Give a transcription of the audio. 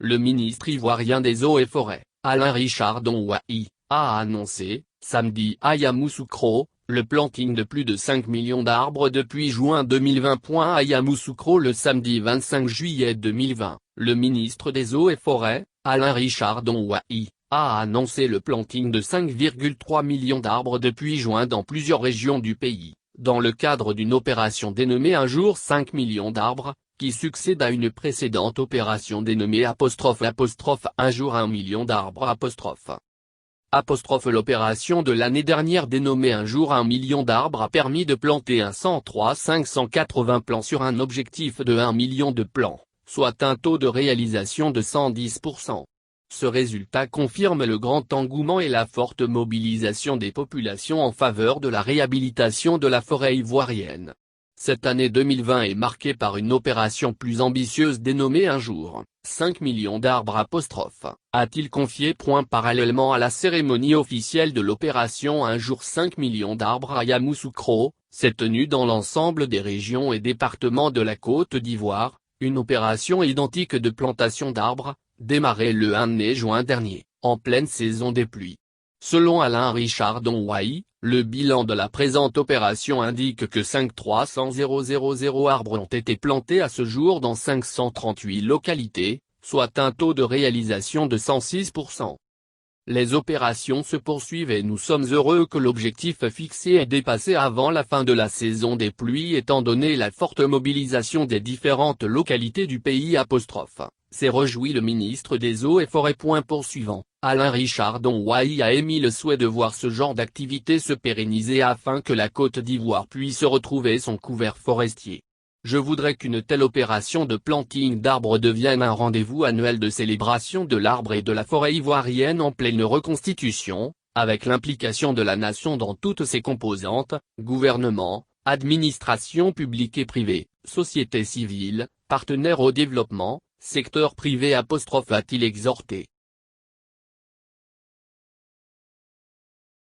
le ministre ivoirien des Eaux et Forêts, Alain Richard Donouahi, a annoncé, samedi à Yamoussoukro, le planting de plus de 5 millions d'arbres depuis juin 2020. À Yamoussoukro le samedi 25 juillet 2020, le ministre des Eaux et Forêts, Alain Richard Donouahi, a annoncé le planting de 5,3 millions d'arbres depuis juin dans plusieurs régions du pays, dans le cadre d'une opération dénommée Un jour 5 millions d'arbres, qui succède à une précédente opération dénommée Un jour 1 million d'arbres L'opération de l'année dernière dénommée Un jour 1 million d'arbres a permis de planter 103 580 plants sur un objectif de 1 million de plants, soit un taux de réalisation de 110%. Ce résultat confirme le grand engouement et la forte mobilisation des populations en faveur de la réhabilitation de la forêt ivoirienne. Cette année 2020 est marquée par une opération plus ambitieuse dénommée Un jour 5 millions d'arbres a-t-il confié. Parallèlement à la cérémonie officielle de l'opération Un jour 5 millions d'arbres à Yamoussoukro, s'est tenue dans l'ensemble des régions et départements de la Côte d'Ivoire, une opération identique de plantation d'arbres, démarrée le 1 juin dernier, en pleine saison des pluies. Selon Alain Richard Donouahi, le bilan de la présente opération indique que 5,300 arbres ont été plantés à ce jour dans 538 localités, soit un taux de réalisation de 106%. Les opérations se poursuivent et nous sommes heureux que l'objectif fixé ait dépassé avant la fin de la saison des pluies étant donné la forte mobilisation des différentes localités du pays. S'est réjoui le ministre des Eaux et Forêts. Poursuivant, Alain Richard Donouahi a émis le souhait de voir ce genre d'activité se pérenniser afin que la Côte d'Ivoire puisse retrouver son couvert forestier. Je voudrais qu'une telle opération de planting d'arbres devienne un rendez-vous annuel de célébration de l'arbre et de la forêt ivoirienne en pleine reconstitution, avec l'implication de la nation dans toutes ses composantes, gouvernement, administration publique et privée, société civile, partenaires au développement, secteur privé. A-t-il exhorté.